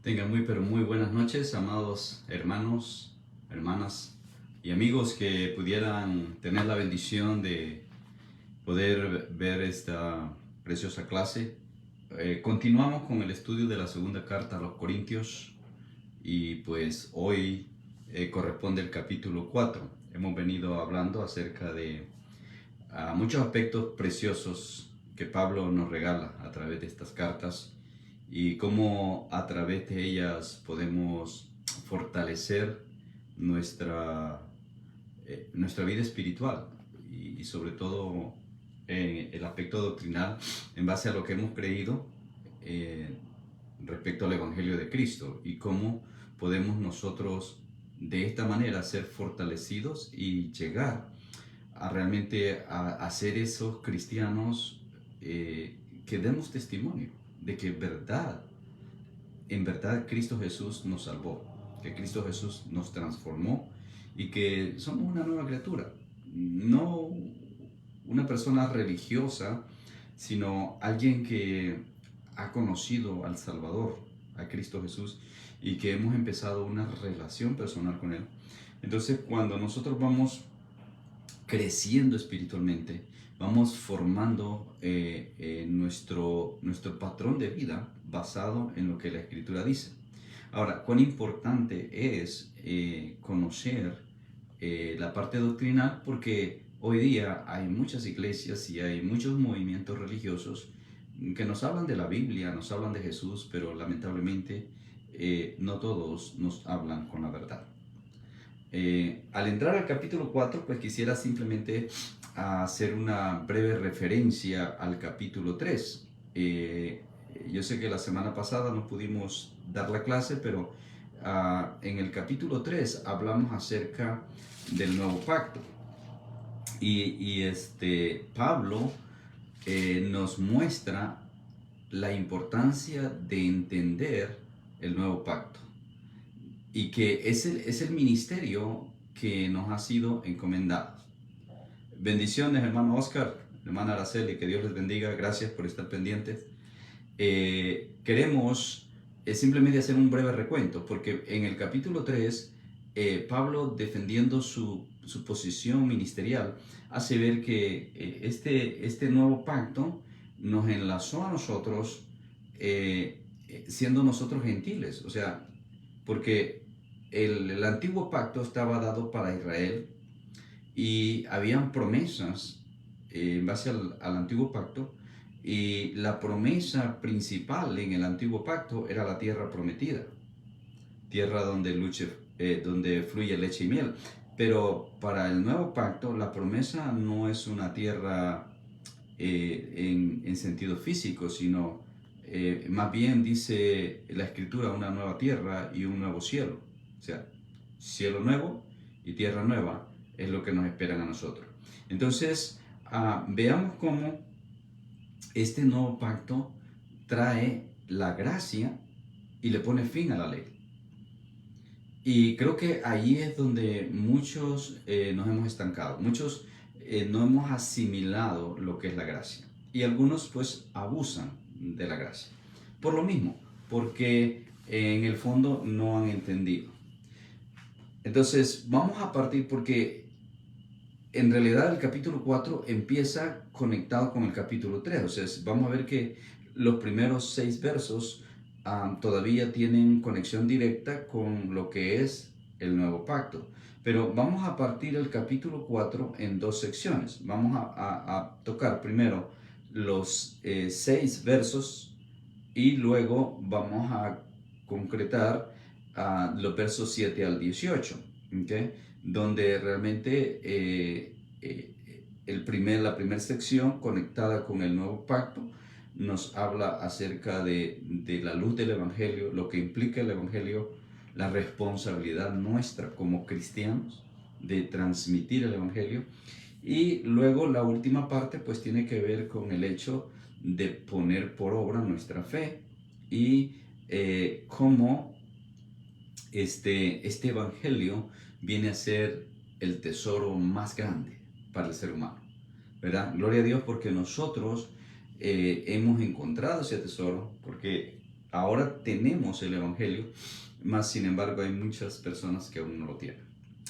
Tengan muy pero muy buenas noches, amados hermanos, hermanas y amigos que pudieran tener la bendición de poder ver esta preciosa clase. Continuamos con el estudio de la segunda carta a los Corintios y pues hoy corresponde el capítulo 4. Hemos venido hablando acerca de muchos aspectos preciosos que Pablo nos regala a través de estas cartas y cómo a través de ellas podemos fortalecer nuestra, nuestra vida espiritual y sobre todo el aspecto doctrinal en base a lo que hemos creído eh, respecto al Evangelio de Cristo y cómo podemos nosotros de esta manera ser fortalecidos y llegar a realmente a ser esos cristianos que demos testimonio de que en verdad Cristo Jesús nos salvó, que Cristo Jesús nos transformó y que somos una nueva criatura, no una persona religiosa, sino alguien que ha conocido al Salvador, a Cristo Jesús, y que hemos empezado una relación personal con Él. Entonces, cuando nosotros vamos creciendo espiritualmente, vamos formando nuestro patrón de vida basado en lo que la Escritura dice. Ahora, cuán importante es conocer la parte doctrinal, porque hoy día hay muchas iglesias y hay muchos movimientos religiosos que nos hablan de la Biblia, nos hablan de Jesús, pero lamentablemente no todos nos hablan con la verdad. Al entrar al capítulo 4, pues quisiera simplemente hacer una breve referencia al capítulo 3. Yo sé que la semana pasada no pudimos dar la clase, pero en el capítulo 3 hablamos acerca del nuevo pacto. Pablo nos muestra la importancia de entender el nuevo pacto y que es el ministerio que nos ha sido encomendado. Bendiciones, hermano Oscar, hermana Araceli, que Dios les bendiga, gracias por estar pendientes. Queremos simplemente hacer un breve recuento, porque en el capítulo 3, Pablo, defendiendo su posición ministerial, hace ver que este nuevo pacto nos enlazó a nosotros, siendo nosotros gentiles, o sea, porque el antiguo pacto estaba dado para Israel y habían promesas en base al antiguo pacto, y la promesa principal en el antiguo pacto era la tierra prometida, tierra donde fluye leche y miel. Pero para el nuevo pacto la promesa no es una tierra en sentido físico, sino más bien dice la escritura una nueva tierra y un nuevo cielo. O sea, cielo nuevo y tierra nueva es lo que nos esperan a nosotros. Entonces, veamos cómo este nuevo pacto trae la gracia y le pone fin a la ley. Y creo que ahí es donde muchos nos hemos estancado, muchos no hemos asimilado lo que es la gracia. Y algunos pues abusan de la gracia. Por lo mismo, porque en el fondo no han entendido. Entonces vamos a partir porque en realidad el capítulo 4 empieza conectado con el capítulo 3. O sea, vamos a ver que los primeros 6 versos todavía tienen conexión directa con lo que es el nuevo pacto. Pero vamos a partir el capítulo 4 en 2 secciones. Vamos a tocar primero los 6 versos y luego vamos a concretar los versos 7 al 18, ¿okay? Donde realmente la primera sección conectada con el nuevo pacto nos habla acerca de la luz del Evangelio, lo que implica el Evangelio, la responsabilidad nuestra como cristianos de transmitir el Evangelio. Y luego la última parte pues tiene que ver con el hecho de poner por obra nuestra fe y cómo este Evangelio viene a ser el tesoro más grande para el ser humano, ¿verdad? Gloria a Dios porque nosotros hemos encontrado ese tesoro, porque ahora tenemos el Evangelio, mas sin embargo hay muchas personas que aún no lo tienen.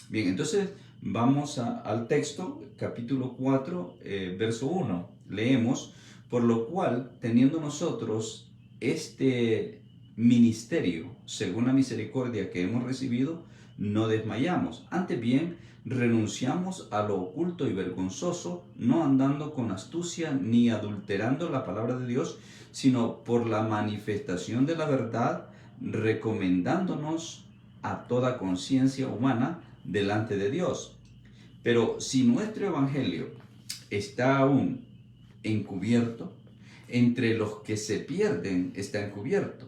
Bien, entonces vamos al texto, capítulo 4, verso 1. Leemos: por lo cual, teniendo nosotros este ministerio, según la misericordia que hemos recibido, no desmayamos. Antes bien, renunciamos a lo oculto y vergonzoso, no andando con astucia ni adulterando la palabra de Dios, sino por la manifestación de la verdad, recomendándonos a toda conciencia humana delante de Dios. Pero si nuestro evangelio está aún encubierto, entre los que se pierden está encubierto,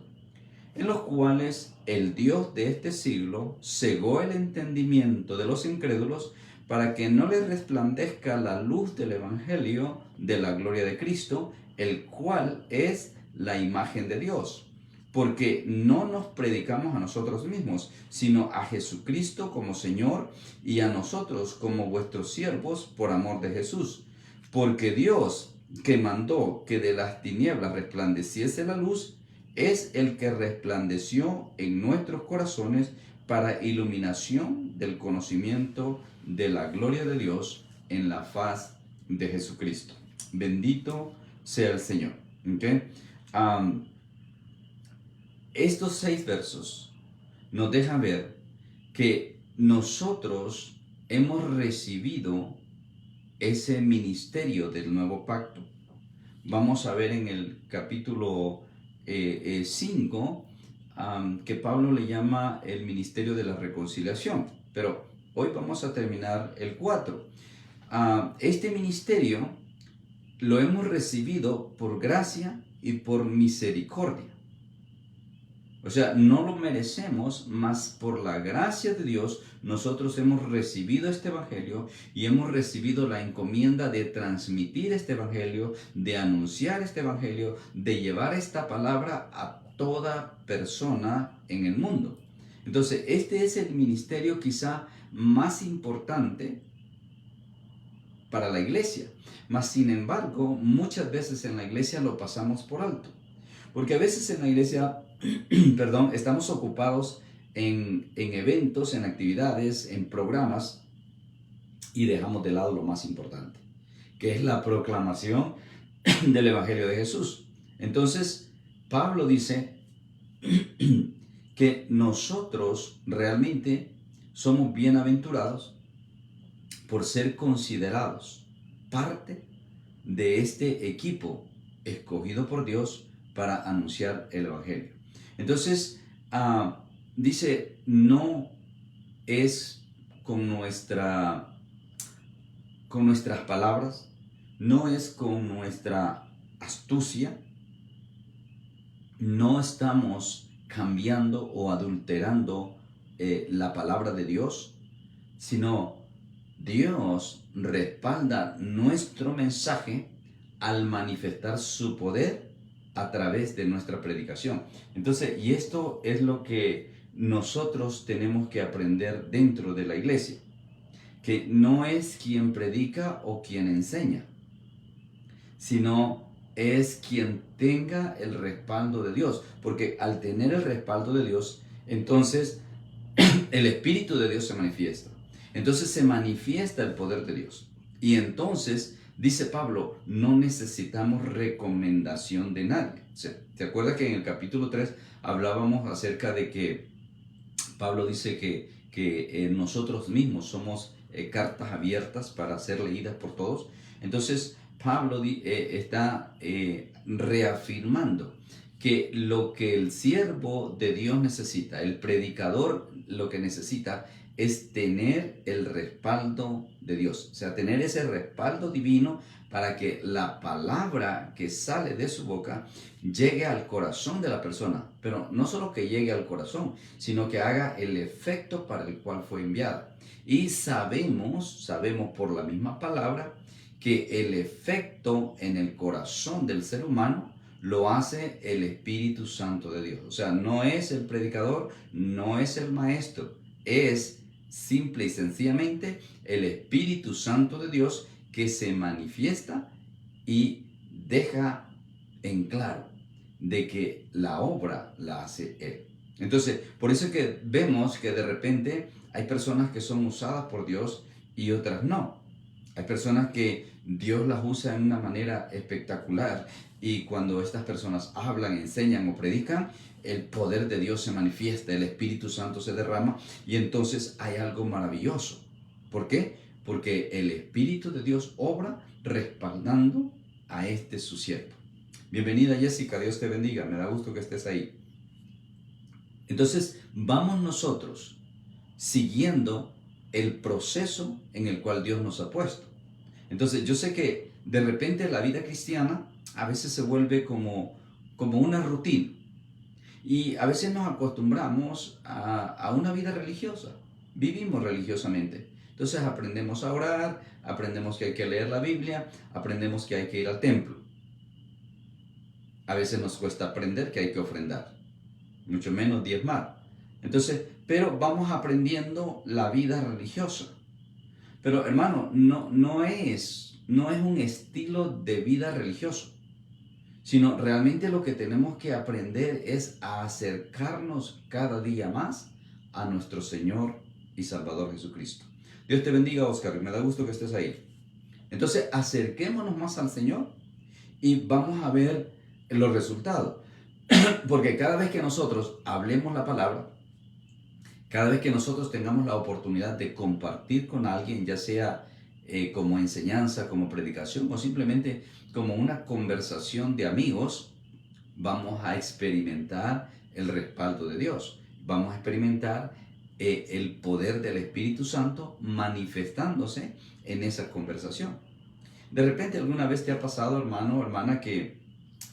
en los cuales el Dios de este siglo cegó el entendimiento de los incrédulos, para que no les resplandezca la luz del evangelio de la gloria de Cristo, el cual es la imagen de Dios. Porque no nos predicamos a nosotros mismos, sino a Jesucristo como Señor, y a nosotros como vuestros siervos por amor de Jesús. Porque Dios, que mandó que de las tinieblas resplandeciese la luz, es el que resplandeció en nuestros corazones para iluminación del conocimiento de la gloria de Dios en la faz de Jesucristo. Bendito sea el Señor. ¿Okay? Estos 6 versos nos dejan ver que nosotros hemos recibido ese ministerio del nuevo pacto. Vamos a ver en el capítulo 5 que Pablo le llama el ministerio de la reconciliación, pero hoy vamos a terminar el 4. Este ministerio lo hemos recibido por gracia y por misericordia. O sea, no lo merecemos, mas por la gracia de Dios nosotros hemos recibido este evangelio y hemos recibido la encomienda de transmitir este evangelio, de anunciar este evangelio, de llevar esta palabra a toda persona en el mundo. Entonces, este es el ministerio quizá más importante para la iglesia, mas sin embargo, muchas veces en la iglesia lo pasamos por alto. Porque a veces en la iglesia, estamos ocupados en eventos, en actividades, en programas, y dejamos de lado lo más importante, que es la proclamación del Evangelio de Jesús. Entonces, Pablo dice que nosotros realmente somos bienaventurados por ser considerados parte de este equipo escogido por Dios para anunciar el Evangelio. Entonces, dice, no es con nuestras palabras, no es con nuestra astucia, no estamos cambiando o adulterando la palabra de Dios, sino Dios respalda nuestro mensaje al manifestar su poder a través de nuestra predicación. Entonces, y esto es lo que nosotros tenemos que aprender dentro de la iglesia, que no es quien predica o quien enseña, sino es quien tenga el respaldo de Dios, porque al tener el respaldo de Dios, entonces el Espíritu de Dios se manifiesta. Entonces se manifiesta el poder de Dios. Y entonces, dice Pablo, no necesitamos recomendación de nadie. ¿Te acuerdas que en el capítulo 3 hablábamos acerca de que Pablo dice que nosotros mismos somos cartas abiertas para ser leídas por todos? Entonces, Pablo está reafirmando que lo que el siervo de Dios necesita, el predicador, lo que necesita es tener el respaldo de Dios, o sea, tener ese respaldo divino para que la palabra que sale de su boca llegue al corazón de la persona, pero no solo que llegue al corazón, sino que haga el efecto para el cual fue enviada. Y sabemos por la misma palabra que el efecto en el corazón del ser humano lo hace el Espíritu Santo de Dios. O sea, no es el predicador, no es el maestro, es simple y sencillamente el Espíritu Santo de Dios que se manifiesta y deja en claro, de que la obra la hace Él. Entonces, por eso es que vemos que de repente hay personas que son usadas por Dios y otras no. Hay personas que Dios las usa en una manera espectacular y cuando estas personas hablan, enseñan o predican, el poder de Dios se manifiesta, el Espíritu Santo se derrama y entonces hay algo maravilloso. ¿Por qué? Porque el Espíritu de Dios obra respaldando a este su siervo. Bienvenida Jessica, Dios te bendiga, me da gusto que estés ahí. Entonces vamos nosotros siguiendo el proceso en el cual Dios nos ha puesto. Entonces yo sé que de repente la vida cristiana a veces se vuelve como una rutina y a veces nos acostumbramos a una vida religiosa, vivimos religiosamente. Entonces aprendemos a orar, aprendemos que hay que leer la Biblia, aprendemos que hay que ir al templo. A veces nos cuesta aprender que hay que ofrendar, mucho menos diezmar. Entonces, pero vamos aprendiendo la vida religiosa. Pero hermano, no es un estilo de vida religioso, sino realmente lo que tenemos que aprender es a acercarnos cada día más a nuestro Señor y Salvador Jesucristo. Dios te bendiga, Oscar, me da gusto que estés ahí. Entonces, acerquémonos más al Señor y vamos a ver los resultados. Porque cada vez que nosotros hablemos la palabra, cada vez que nosotros tengamos la oportunidad de compartir con alguien, ya sea como enseñanza, como predicación o simplemente como una conversación de amigos, vamos a experimentar el respaldo de Dios. Vamos a experimentar el poder del Espíritu Santo manifestándose en esa conversación. De repente alguna vez te ha pasado, hermano o hermana, que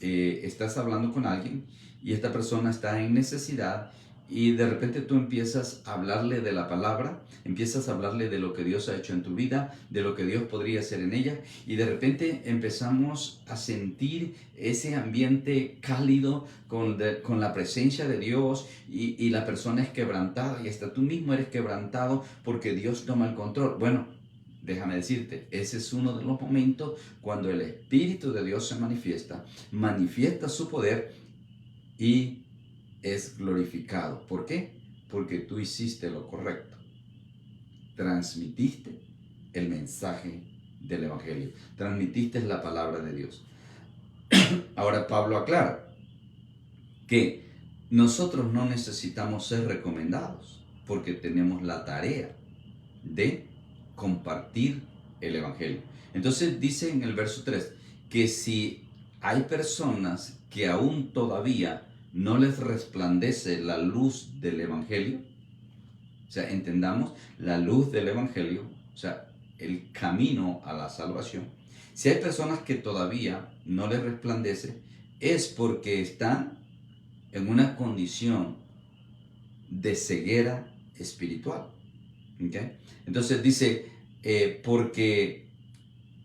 estás hablando con alguien y esta persona está en necesidad y de repente tú empiezas a hablarle de la palabra, empiezas a hablarle de lo que Dios ha hecho en tu vida, de lo que Dios podría hacer en ella y de repente empezamos a sentir ese ambiente cálido con la presencia de Dios y la persona es quebrantada y hasta tú mismo eres quebrantado porque Dios toma el control. Bueno, déjame decirte, ese es uno de los momentos cuando el Espíritu de Dios se manifiesta su poder y es glorificado. ¿Por qué? Porque tú hiciste lo correcto. Transmitiste el mensaje del Evangelio. Transmitiste la palabra de Dios. Ahora Pablo aclara que nosotros no necesitamos ser recomendados porque tenemos la tarea de compartir el Evangelio. Entonces dice en el verso 3 que si hay personas que aún todavía no les resplandece la luz del Evangelio, o sea, entendamos la luz del Evangelio, o sea, el camino a la salvación. Si hay personas que todavía no les resplandece, es porque están en una condición de ceguera espiritual. ¿Okay? Entonces dice, porque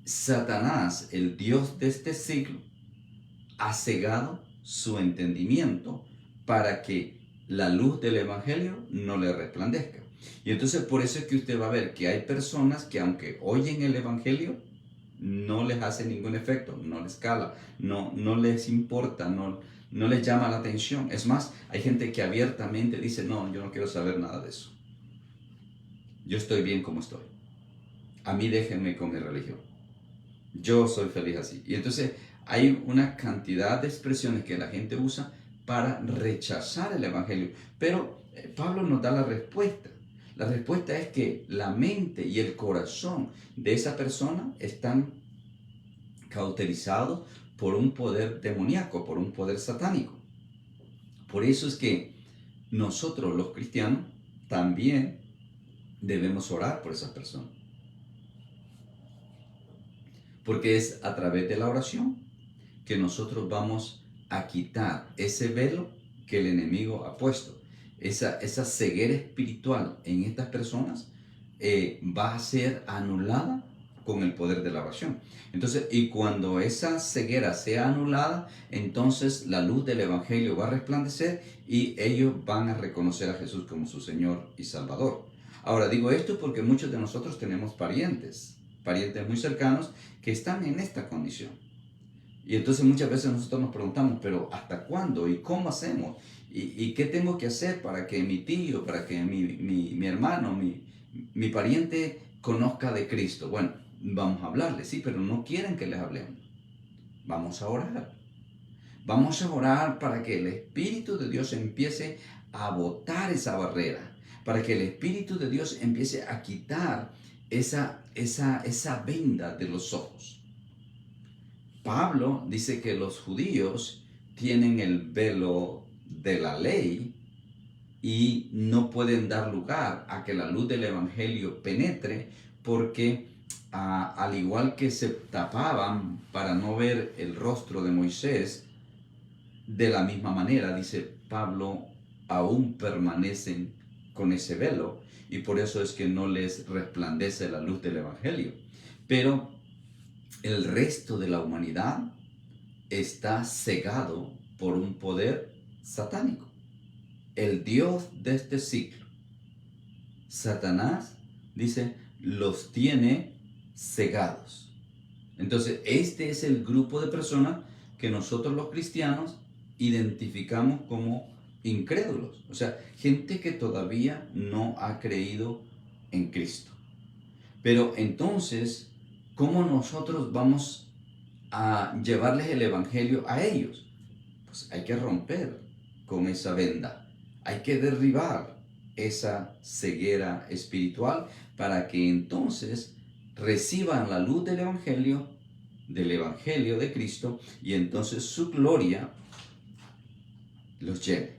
Satanás, el Dios de este siglo, ha cegado su entendimiento para que la luz del Evangelio no le resplandezca. Y entonces por eso es que usted va a ver que hay personas que aunque oyen el Evangelio, no les hace ningún efecto, no les cala, no les importa, no les llama la atención. Es más, hay gente que abiertamente dice, no, yo no quiero saber nada de eso. Yo estoy bien como estoy. A mí déjenme con mi religión. Yo soy feliz así. Y entonces hay una cantidad de expresiones que la gente usa para rechazar el Evangelio. Pero Pablo nos da la respuesta. La respuesta es que la mente y el corazón de esa persona están cauterizados por un poder demoníaco, por un poder satánico. Por eso es que nosotros los cristianos también debemos orar por esas personas. Porque es a través de la oración que nosotros vamos a quitar ese velo que el enemigo ha puesto. Esa ceguera espiritual en estas personas va a ser anulada con el poder de la oración. Entonces, y cuando esa ceguera sea anulada, entonces la luz del Evangelio va a resplandecer y ellos van a reconocer a Jesús como su Señor y Salvador. Ahora, digo esto porque muchos de nosotros tenemos parientes muy cercanos que están en esta condición. Y entonces muchas veces nosotros nos preguntamos, pero ¿hasta cuándo? ¿Y cómo hacemos? ¿Y qué tengo que hacer para que mi tío, para que mi hermano, mi pariente conozca de Cristo? Bueno, vamos a hablarles, sí, pero no quieren que les hablemos. Vamos a orar. Vamos a orar para que el Espíritu de Dios empiece a botar esa barrera, para que el Espíritu de Dios empiece a quitar esa venda de los ojos. Pablo dice que los judíos tienen el velo de la ley y no pueden dar lugar a que la luz del Evangelio penetre porque al igual que se tapaban para no ver el rostro de Moisés, de la misma manera, dice Pablo, aún permanecen con ese velo y por eso es que no les resplandece la luz del Evangelio. Pero el resto de la humanidad está cegado por un poder satánico. El Dios de este siglo, Satanás, dice, los tiene cegados. Entonces, este es el grupo de personas que nosotros los cristianos identificamos como incrédulos. O sea, gente que todavía no ha creído en Cristo. Pero entonces, ¿cómo nosotros vamos a llevarles el Evangelio a ellos? Pues hay que romper con esa venda. Hay que derribar esa ceguera espiritual para que entonces reciban la luz del Evangelio de Cristo, y entonces su gloria los lleve.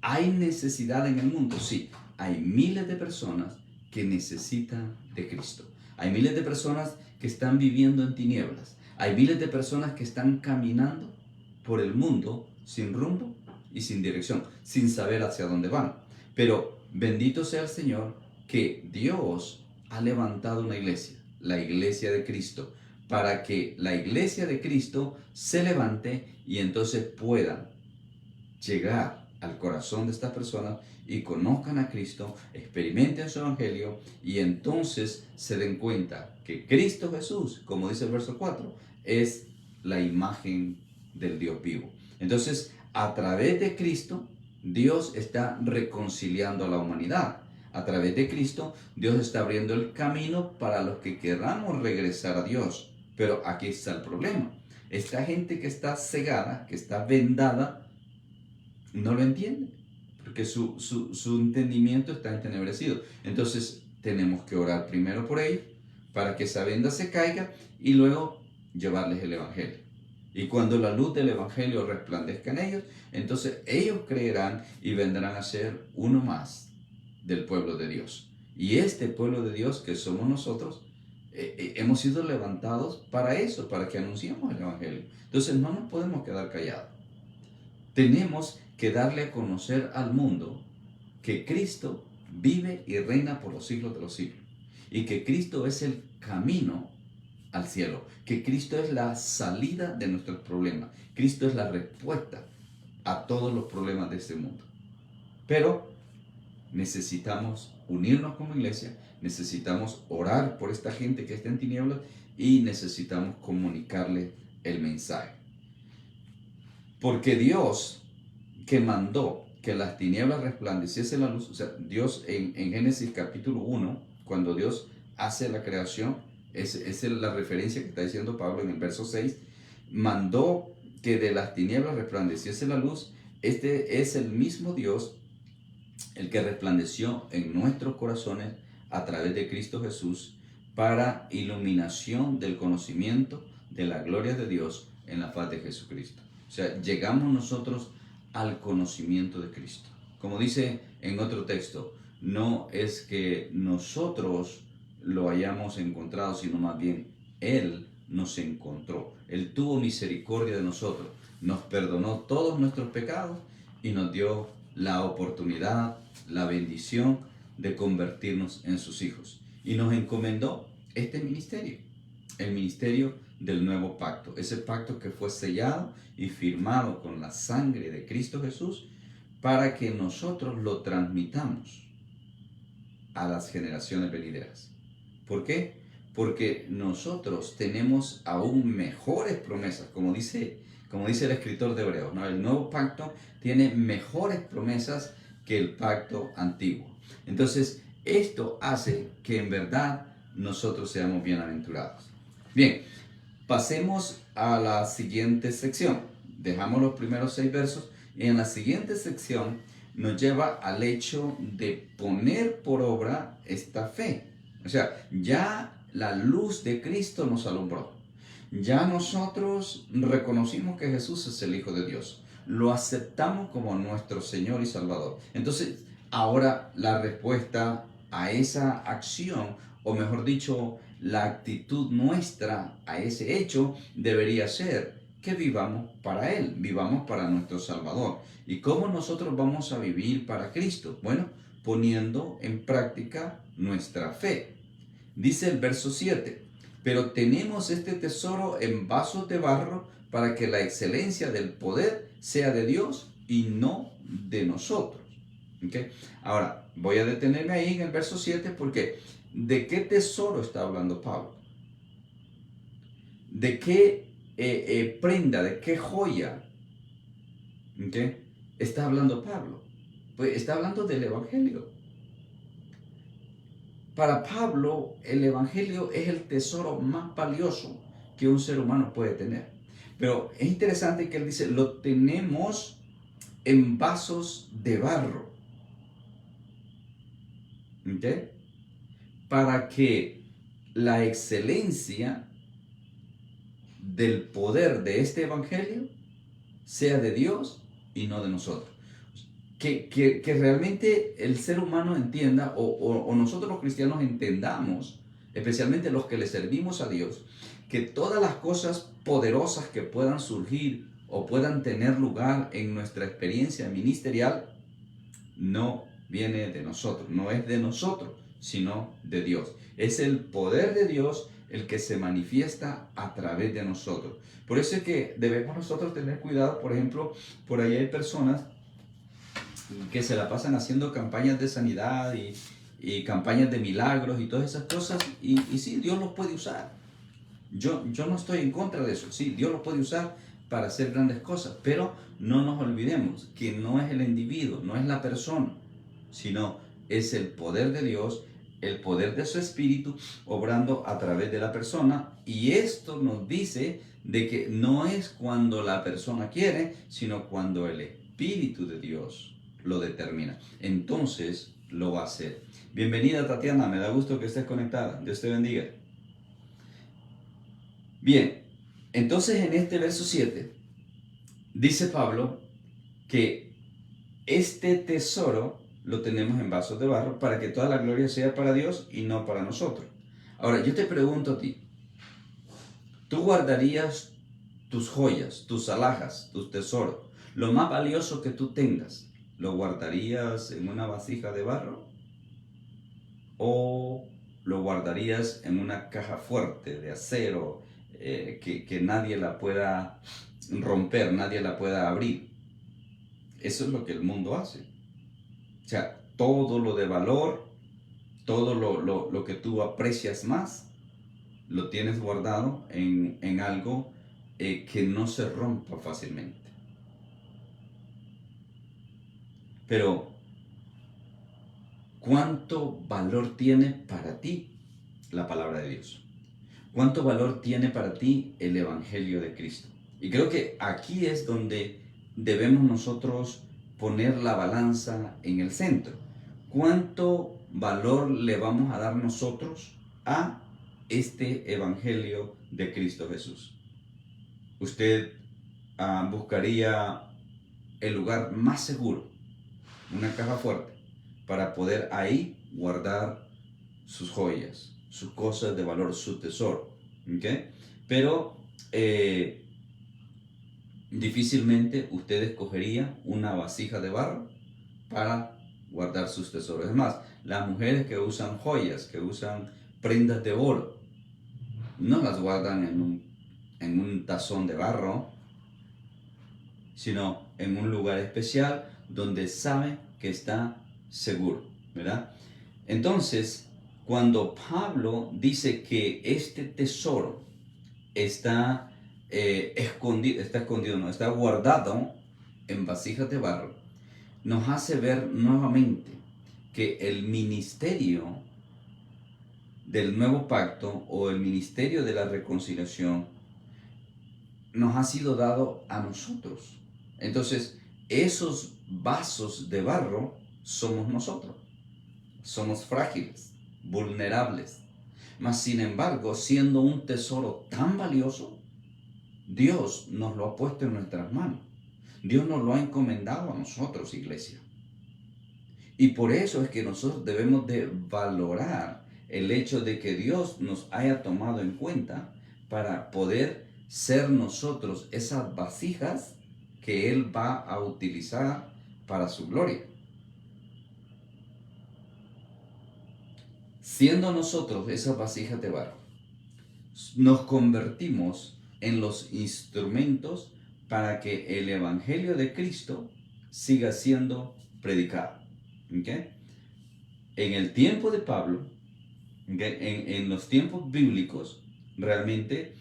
¿Hay necesidad en el mundo? Sí, hay miles de personas que necesitan de Cristo. Hay miles de personas que están viviendo en tinieblas. Hay miles de personas que están caminando por el mundo sin rumbo y sin dirección, sin saber hacia dónde van. Pero bendito sea el Señor que Dios ha levantado una iglesia, la iglesia de Cristo, para que la iglesia de Cristo se levante y entonces puedan llegar al corazón de estas personas y conozcan a Cristo, experimenten su evangelio y entonces se den cuenta que Cristo Jesús, como dice el verso 4, es la imagen del Dios vivo. Entonces, a través de Cristo, Dios está reconciliando a la humanidad. A través de Cristo, Dios está abriendo el camino para los que queramos regresar a Dios. Pero aquí está el problema. Esta gente que está cegada, que está vendada, no lo entiende, porque su entendimiento está entenebrecido. Entonces tenemos que orar primero por ellos, para que esa venda se caiga y luego llevarles el Evangelio. Y cuando la luz del Evangelio resplandezca en ellos, entonces ellos creerán y vendrán a ser uno más del pueblo de Dios. Y este pueblo de Dios que somos nosotros, hemos sido levantados para eso, para que anunciemos el Evangelio. Entonces no nos podemos quedar callados. Tenemos que darle a conocer al mundo que Cristo vive y reina por los siglos de los siglos. Y que Cristo es el camino al cielo. Que Cristo es la salida de nuestros problemas. Cristo es la respuesta a todos los problemas de este mundo. Pero necesitamos unirnos como iglesia, necesitamos orar por esta gente que está en tinieblas y necesitamos comunicarle el mensaje. Porque Dios, que mandó que las tinieblas resplandeciese la luz, o sea, Dios en Génesis capítulo 1, cuando Dios hace la creación, esa es la referencia que está diciendo Pablo en el verso 6, mandó que de las tinieblas resplandeciese la luz. Este es el mismo Dios el que resplandeció en nuestros corazones a través de Cristo Jesús para iluminación del conocimiento de la gloria de Dios en la faz de Jesucristo. O sea, llegamos nosotros al conocimiento de Cristo. Como dice en otro texto, no es que nosotros lo hayamos encontrado, sino más bien Él nos encontró. Él tuvo misericordia de nosotros, nos perdonó todos nuestros pecados y nos dio la oportunidad, la bendición de convertirnos en sus hijos. Y nos encomendó este ministerio, el ministerio del nuevo pacto, ese pacto que fue sellado y firmado con la sangre de Cristo Jesús para que nosotros lo transmitamos a las generaciones venideras. ¿Por qué? porque nosotros tenemos aún mejores promesas, como dice el escritor de Hebreos, ¿no? El nuevo pacto tiene mejores promesas que el pacto antiguo. Entonces, esto hace que en verdad nosotros seamos bienaventurados. Bien, pasemos a la siguiente sección. Dejamos los primeros 6 versos y en la siguiente sección nos lleva al hecho de poner por obra esta fe. O sea, ya la luz de Cristo nos alumbró. Ya nosotros reconocimos que Jesús es el Hijo de Dios. Lo aceptamos como nuestro Señor y Salvador. Entonces, ahora la respuesta a esa acción, o mejor dicho, la actitud nuestra a ese hecho debería ser que vivamos para Él, vivamos para nuestro Salvador. ¿Y cómo nosotros vamos a vivir para Cristo? Bueno, poniendo en práctica nuestra fe. Dice el verso 7, pero tenemos este tesoro en vasos de barro para que la excelencia del poder sea de Dios y no de nosotros. ¿Okay? Ahora, voy a detenerme ahí en el verso 7 porque ¿de qué tesoro está hablando Pablo? ¿De qué prenda, de qué joya? ¿Okay? Está hablando Pablo. Pues está hablando del Evangelio. Para Pablo, el Evangelio es el tesoro más valioso que un ser humano puede tener. Pero es interesante que él dice, lo tenemos en vasos de barro. ¿Okay? Para que la excelencia del poder de este Evangelio sea de Dios y no de nosotros. Que realmente el ser humano entienda, o nosotros los cristianos entendamos, especialmente los que le servimos a Dios, que todas las cosas poderosas que puedan surgir o puedan tener lugar en nuestra experiencia ministerial, no viene de nosotros, no es de nosotros, sino de Dios. Es el poder de Dios el que se manifiesta a través de nosotros. Por eso es que debemos nosotros tener cuidado. Por ejemplo, por ahí hay personas que se la pasan haciendo campañas de sanidad y campañas de milagros y todas esas cosas, y sí, Dios los puede usar. Yo no estoy en contra de eso. Sí, Dios los puede usar para hacer grandes cosas, pero no nos olvidemos que no es el individuo, no es la persona, sino es el poder de Dios, el poder de su Espíritu obrando a través de la persona. Y esto nos dice de que no es cuando la persona quiere, sino cuando el Espíritu de Dios lo determina. Entonces lo va a hacer. Bienvenida, Tatiana, me da gusto que estés conectada. Dios te bendiga. Bien, entonces en este verso 7 dice Pablo que este tesoro lo tenemos en vasos de barro para que toda la gloria sea para Dios y no para nosotros. Ahora, yo te pregunto a ti, ¿tú guardarías tus joyas, tus alhajas, tus tesoros, lo más valioso que tú tengas, lo guardarías en una vasija de barro? ¿O lo guardarías en una caja fuerte de acero que nadie la pueda romper, nadie la pueda abrir? Eso es lo que el mundo hace. O sea, todo lo de valor, todo lo que tú aprecias más, lo tienes guardado en algo que no se rompa fácilmente. Pero, ¿cuánto valor tiene para ti la palabra de Dios? ¿Cuánto valor tiene para ti el Evangelio de Cristo? Y creo que aquí es donde debemos nosotros poner la balanza en el centro. ¿Cuánto valor le vamos a dar nosotros a este Evangelio de Cristo Jesús? Usted buscaría el lugar más seguro, una caja fuerte, para poder ahí guardar sus joyas, sus cosas de valor, su tesoro. ¿Okay? Pero difícilmente usted escogería una vasija de barro para guardar sus tesoros. Es más, las mujeres que usan joyas, que usan prendas de oro, no las guardan en un tazón de barro, sino en un lugar especial donde sabe que está seguro, ¿verdad? Entonces, cuando Pablo dice que este tesoro está escondido, no, está guardado en vasijas de barro, nos hace ver nuevamente que el ministerio del nuevo pacto o el ministerio de la reconciliación nos ha sido dado a nosotros. Entonces, esos vasos de barro somos nosotros. Somos frágiles, vulnerables. Mas, sin embargo, siendo un tesoro tan valioso, Dios nos lo ha puesto en nuestras manos. Dios nos lo ha encomendado a nosotros, iglesia. Y por eso es que nosotros debemos de valorar el hecho de que Dios nos haya tomado en cuenta para poder ser nosotros esas vasijas que Él va a utilizar para su gloria. Siendo nosotros esas vasijas de barro, nos convertimos en los instrumentos para que el Evangelio de Cristo siga siendo predicado. ¿Okay? En el tiempo de Pablo, ¿okay? en los tiempos bíblicos, realmente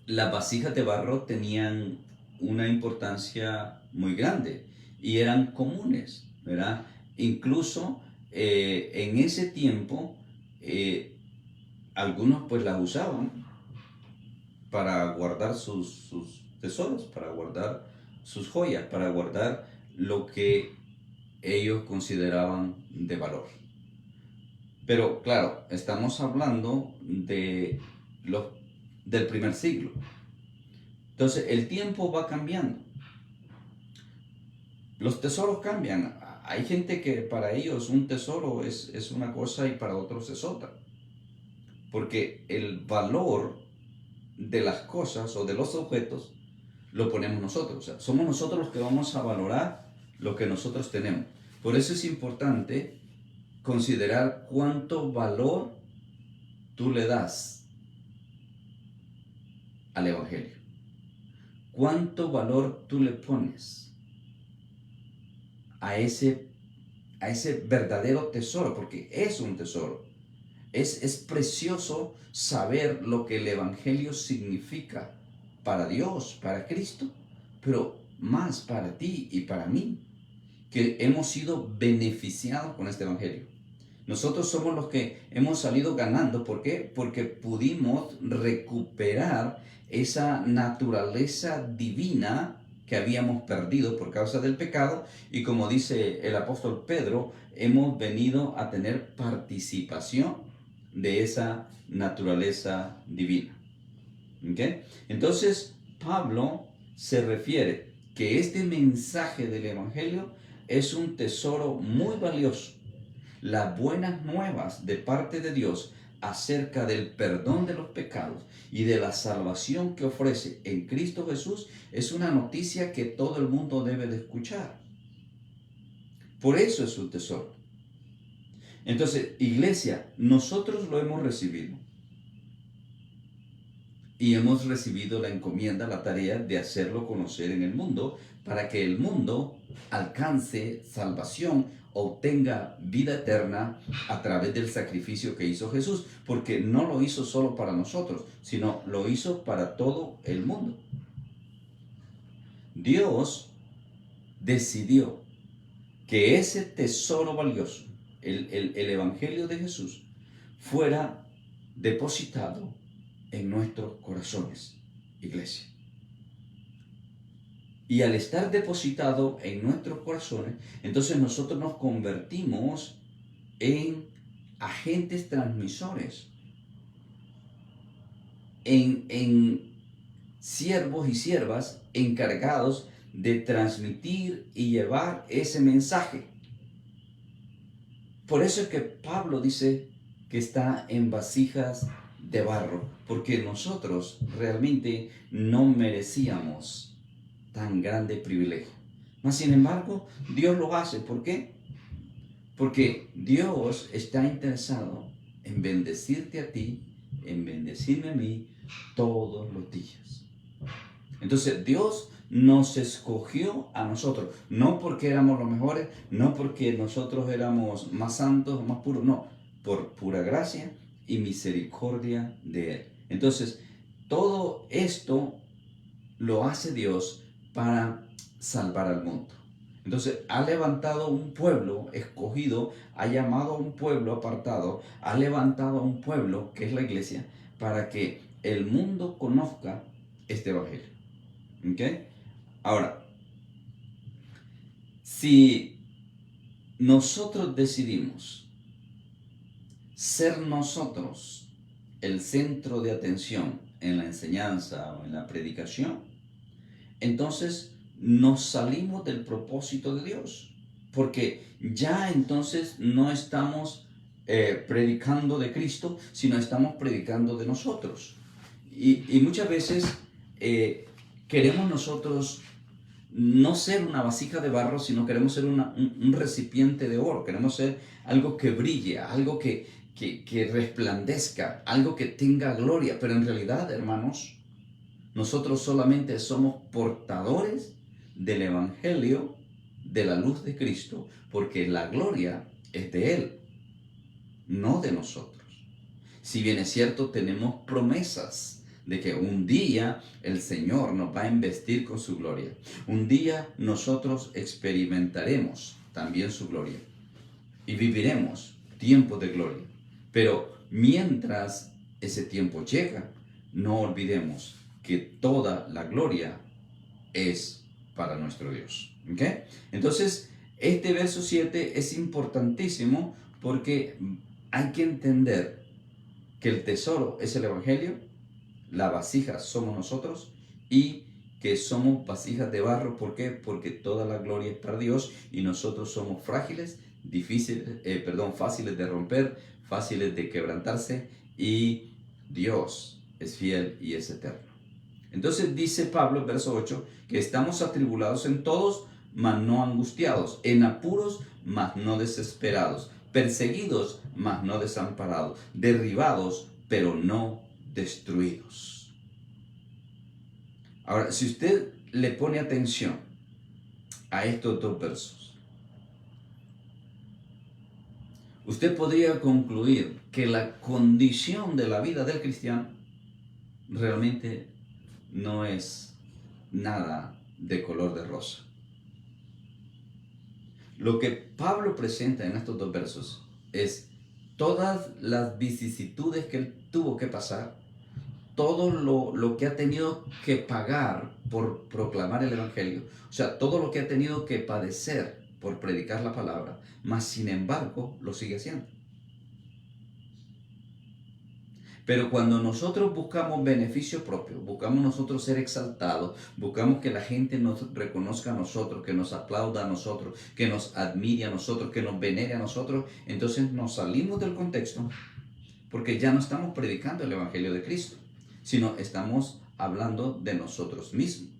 las vasijas de barro tenían una importancia muy grande y eran comunes, ¿verdad? Incluso en ese tiempo algunos pues las usaban para guardar sus tesoros, para guardar sus joyas, para guardar lo que ellos consideraban de valor. Pero claro, estamos hablando del primer siglo. Entonces el tiempo va cambiando. Los tesoros cambian. Hay gente que para ellos un tesoro es una cosa y para otros es otra. Porque el valor de las cosas o de los objetos lo ponemos nosotros. O sea, somos nosotros los que vamos a valorar lo que nosotros tenemos. Por eso es importante considerar cuánto valor tú le das al Evangelio. Cuánto valor tú le pones a ese verdadero tesoro, porque es un tesoro. Es precioso saber lo que el Evangelio significa para Dios, para Cristo, pero más para ti y para mí, que hemos sido beneficiados con este Evangelio. Nosotros somos los que hemos salido ganando. ¿Por qué? Porque pudimos recuperar esa naturaleza divina que habíamos perdido por causa del pecado, y como dice el apóstol Pedro, hemos venido a tener participación de esa naturaleza divina. ¿Okay? Entonces, Pablo se refiere que este mensaje del Evangelio es un tesoro muy valioso. Las buenas nuevas de parte de Dios acerca del perdón de los pecados y de la salvación que ofrece en Cristo Jesús es una noticia que todo el mundo debe de escuchar. Por eso es un tesoro. Entonces, iglesia, nosotros lo hemos recibido. Y hemos recibido la encomienda, la tarea de hacerlo conocer en el mundo, para que el mundo alcance salvación, obtenga vida eterna a través del sacrificio que hizo Jesús, porque no lo hizo solo para nosotros, sino lo hizo para todo el mundo. Dios decidió que ese tesoro valioso, el Evangelio de Jesús, fuera depositado en nuestros corazones, iglesia. Y al estar depositado en nuestros corazones, entonces nosotros nos convertimos en agentes transmisores, en siervos y siervas encargados de transmitir y llevar ese mensaje. Por eso es que Pablo dice que está en vasijas de barro, porque nosotros realmente no merecíamos tan grande privilegio. Mas sin embargo, Dios lo hace. ¿Por qué? Porque Dios está interesado en bendecirte a ti, en bendecirme a mí todos los días. Entonces Dios nos escogió a nosotros, no porque éramos los mejores, no porque nosotros éramos más santos o más puros, no. por pura gracia y misericordia de Él. Entonces, todo esto lo hace Dios para salvar al mundo. Entonces, ha levantado un pueblo escogido, ha llamado a un pueblo apartado, ha levantado a un pueblo, que es la iglesia, para que el mundo conozca este evangelio. ¿Ok? Ahora, si nosotros decidimos ser nosotros el centro de atención en la enseñanza o en la predicación, entonces nos salimos del propósito de Dios, porque ya entonces no estamos predicando de Cristo, sino estamos predicando de nosotros. Y muchas veces queremos nosotros no ser una vasija de barro, sino queremos ser un recipiente de oro, queremos ser algo que brille, algo que resplandezca, algo que tenga gloria, pero en realidad, hermanos, nosotros solamente somos portadores del Evangelio de la luz de Cristo, porque la gloria es de Él, no de nosotros. Si bien es cierto, tenemos promesas de que un día el Señor nos va a investir con su gloria. Un día nosotros experimentaremos también su gloria y viviremos tiempos de gloria. Pero mientras ese tiempo llega, no olvidemos que toda la gloria es para nuestro Dios. ¿Ok? Entonces, este verso 7 es importantísimo porque hay que entender que el tesoro es el Evangelio, la vasija somos nosotros y que somos vasijas de barro. ¿Por qué? Porque toda la gloria es para Dios y nosotros somos frágiles, fáciles de romper, fáciles de quebrantarse, y Dios es fiel y es eterno. Entonces dice Pablo, verso 8, que estamos atribulados en todos, mas no angustiados, en apuros, mas no desesperados, perseguidos, mas no desamparados, derribados, pero no destruidos. Ahora, si usted le pone atención a estos dos versos, usted podría concluir que la condición de la vida del cristiano realmente no es nada de color de rosa. Lo que Pablo presenta en estos dos versos es todas las vicisitudes que él tuvo que pasar, todo lo que ha tenido que pagar por proclamar el Evangelio, o sea, todo lo que ha tenido que padecer por predicar la palabra, mas sin embargo lo sigue haciendo. Pero cuando nosotros buscamos beneficio propio, buscamos nosotros ser exaltados, buscamos que la gente nos reconozca a nosotros, que nos aplauda a nosotros, que nos admire a nosotros, que nos venere a nosotros, entonces nos salimos del contexto, porque ya no estamos predicando el Evangelio de Cristo, sino estamos hablando de nosotros mismos.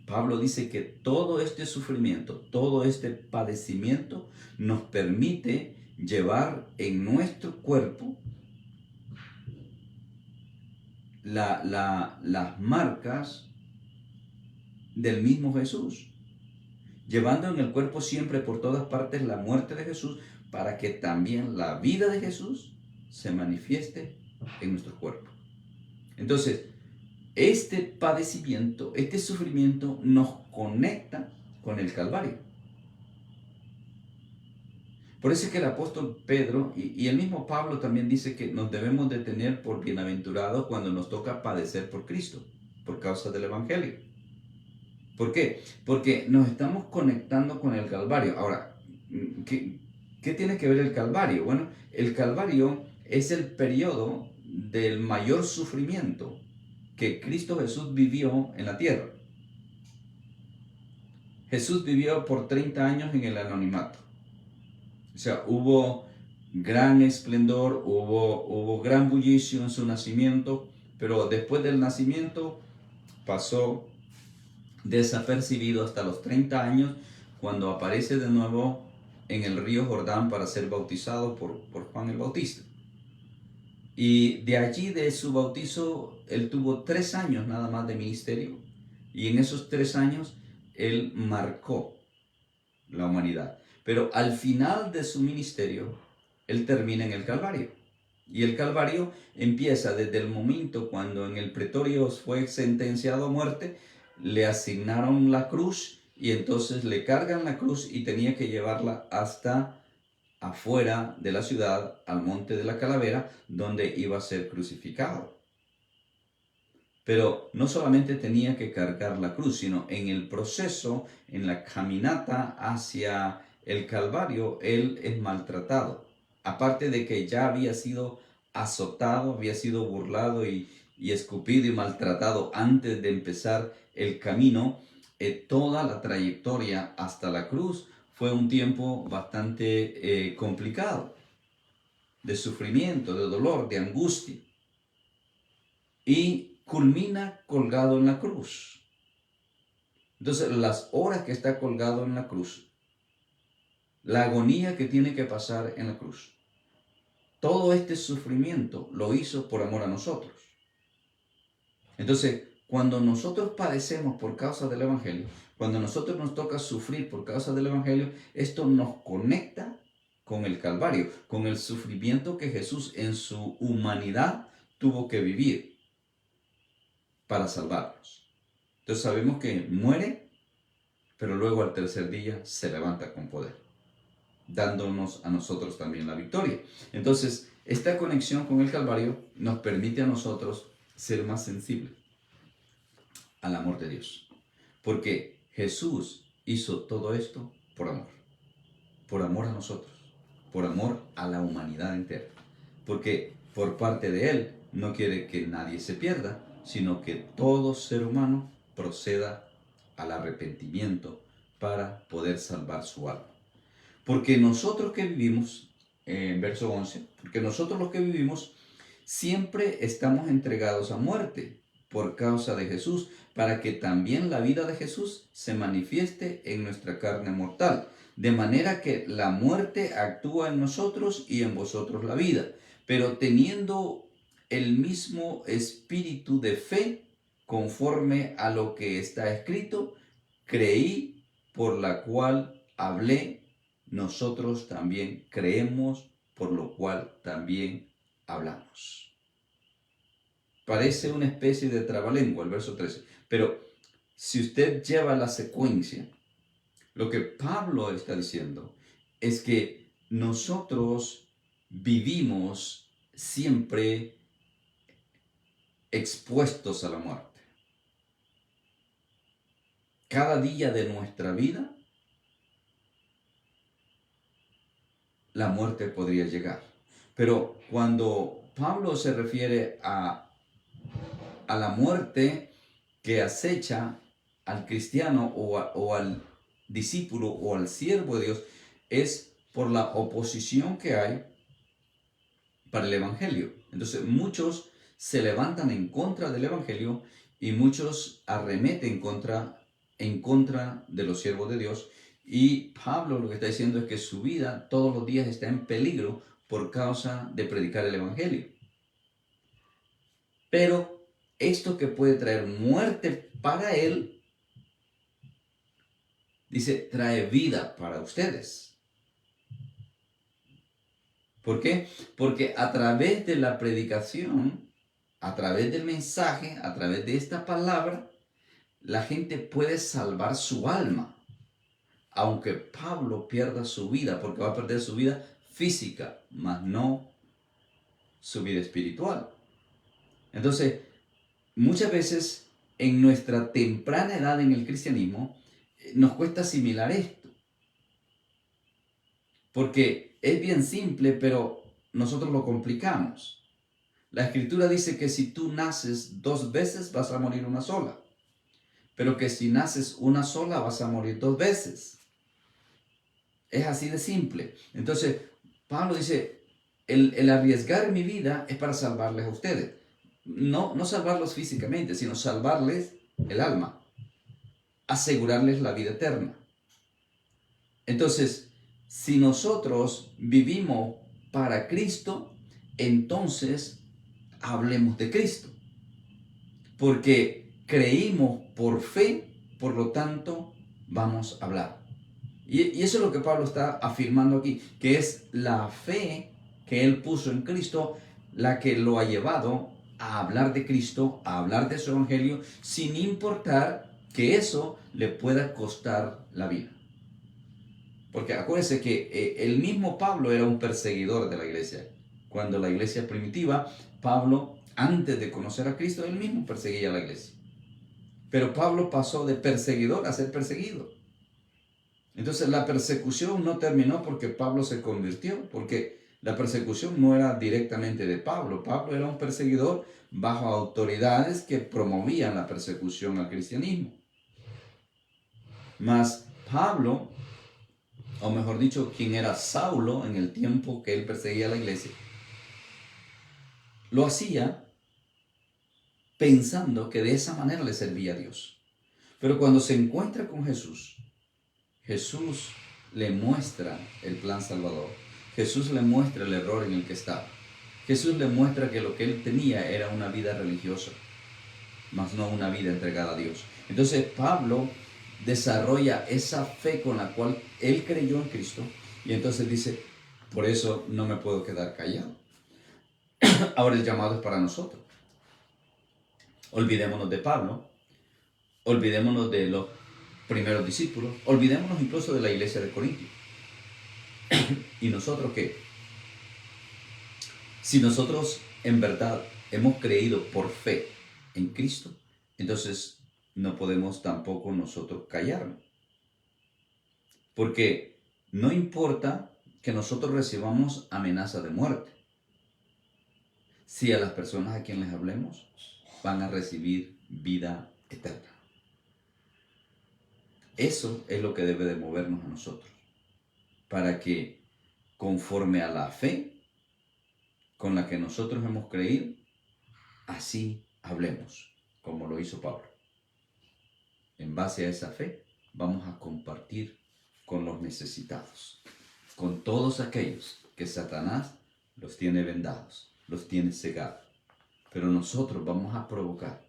Pablo dice que todo este sufrimiento, todo este padecimiento nos permite llevar en nuestro cuerpo las marcas del mismo Jesús, llevando en el cuerpo siempre por todas partes la muerte de Jesús, para que también la vida de Jesús se manifieste en nuestro cuerpo. Entonces, este padecimiento, este sufrimiento nos conecta con el Calvario. Por eso es que el apóstol Pedro y el mismo Pablo también dice que nos debemos de tener por bienaventurados cuando nos toca padecer por Cristo, por causa del Evangelio. ¿Por qué? Porque nos estamos conectando con el Calvario. Ahora, ¿qué tiene que ver el Calvario? Bueno, el Calvario es el periodo del mayor sufrimiento que Cristo Jesús vivió en la tierra. Jesús vivió por 30 años en el anonimato. O sea, hubo gran esplendor, hubo gran bullicio en su nacimiento, pero después del nacimiento pasó desapercibido hasta los 30 años, cuando aparece de nuevo en el río Jordán para ser bautizado por Juan el Bautista. Y de allí, de su bautizo, él tuvo 3 años nada más de ministerio, y en esos 3 años él marcó la humanidad. Pero al final de su ministerio, Él termina en el Calvario. Y el Calvario empieza desde el momento cuando en el pretorio fue sentenciado a muerte, le asignaron la cruz y entonces le cargan la cruz y tenía que llevarla hasta afuera de la ciudad, al monte de la Calavera, donde iba a ser crucificado. Pero no solamente tenía que cargar la cruz, sino en el proceso, en la caminata hacia el Calvario, Él es maltratado. Aparte de que ya había sido azotado, había sido burlado y escupido y maltratado antes de empezar el camino, toda la trayectoria hasta la cruz fue un tiempo bastante complicado, de sufrimiento, de dolor, de angustia. Y culmina colgado en la cruz. Entonces, las horas que está colgado en la cruz, la agonía que tiene que pasar en la cruz, todo este sufrimiento lo hizo por amor a nosotros. Entonces, cuando nosotros padecemos por causa del Evangelio, cuando a nosotros nos toca sufrir por causa del Evangelio, esto nos conecta con el Calvario, con el sufrimiento que Jesús en su humanidad tuvo que vivir para salvarnos. Entonces sabemos que muere, pero luego al tercer día se levanta con poder, dándonos a nosotros también la victoria. Entonces, esta conexión con el Calvario nos permite a nosotros ser más sensibles al amor de Dios. Porque Jesús hizo todo esto por amor a nosotros, por amor a la humanidad entera. Porque por parte de Él no quiere que nadie se pierda, sino que todo ser humano proceda al arrepentimiento para poder salvar su alma. Porque nosotros que vivimos, en verso 11, porque nosotros los que vivimos siempre estamos entregados a muerte por causa de Jesús, para que también la vida de Jesús se manifieste en nuestra carne mortal, de manera que la muerte actúa en nosotros y en vosotros la vida, pero teniendo el mismo espíritu de fe, conforme a lo que está escrito, creí, por la cual hablé, nosotros también creemos, por lo cual también hablamos. Parece una especie de trabalengua el verso 13, pero si usted lleva la secuencia, lo que Pablo está diciendo es que nosotros vivimos siempre expuestos a la muerte. Cada día de nuestra vida, la muerte podría llegar. Pero cuando Pablo se refiere a la muerte que acecha al cristiano o al discípulo o al siervo de Dios, es por la oposición que hay para el Evangelio. Entonces muchos se levantan en contra del Evangelio y muchos arremeten en contra de los siervos de Dios. Y Pablo lo que está diciendo es que su vida todos los días está en peligro por causa de predicar el Evangelio. Pero esto que puede traer muerte para él, dice, trae vida para ustedes. ¿Por qué? Porque a través de la predicación, a través del mensaje, a través de esta palabra, la gente puede salvar su alma. Aunque Pablo pierda su vida, porque va a perder su vida física, mas no su vida espiritual. Entonces, muchas veces en nuestra temprana edad en el cristianismo, nos cuesta asimilar esto. Porque es bien simple, pero nosotros lo complicamos. La Escritura dice que si tú naces 2 veces, vas a morir una sola. Pero que si naces una sola, vas a morir 2 veces. Es así de simple. Entonces, Pablo dice, el arriesgar mi vida es para salvarles a ustedes. No salvarlos físicamente, sino salvarles el alma. Asegurarles la vida eterna. Entonces, si nosotros vivimos para Cristo, entonces hablemos de Cristo. Porque creímos por fe, por lo tanto, vamos a hablar. Y eso es lo que Pablo está afirmando aquí, que es la fe que él puso en Cristo la que lo ha llevado a hablar de Cristo, a hablar de su evangelio, sin importar que eso le pueda costar la vida. Porque acuérdense que el mismo Pablo era un perseguidor de la iglesia. Cuando la iglesia primitiva, Pablo, antes de conocer a Cristo, él mismo perseguía a la iglesia. Pero Pablo pasó de perseguidor a ser perseguido. Entonces la persecución no terminó porque Pablo se convirtió, porque la persecución no era directamente de Pablo. Pablo era un perseguidor bajo autoridades que promovían la persecución al cristianismo. Mas Pablo, o mejor dicho, quien era Saulo en el tiempo que él perseguía a la iglesia, lo hacía pensando que de esa manera le servía a Dios. Pero cuando se encuentra con Jesús, Jesús le muestra el plan salvador. Jesús le muestra el error en el que estaba. Jesús le muestra que lo que él tenía era una vida religiosa, mas no una vida entregada a Dios. Entonces Pablo desarrolla esa fe con la cual él creyó en Cristo y entonces dice, por eso no me puedo quedar callado. Ahora el llamado es para nosotros. Olvidémonos de Pablo, olvidémonos de los primeros discípulos, olvidémonos incluso de la iglesia de Corintios. ¿Y nosotros qué? Si nosotros en verdad hemos creído por fe en Cristo, entonces no podemos tampoco nosotros callarnos. Porque no importa que nosotros recibamos amenaza de muerte. Si a las personas a quienes les hablemos van a recibir vida eterna. Eso es lo que debe de movernos a nosotros. Para que conforme a la fe con la que nosotros hemos creído, así hablemos, como lo hizo Pablo. En base a esa fe, vamos a compartir con los necesitados, con todos aquellos que Satanás los tiene vendados, los tiene cegados. Pero nosotros vamos a provocar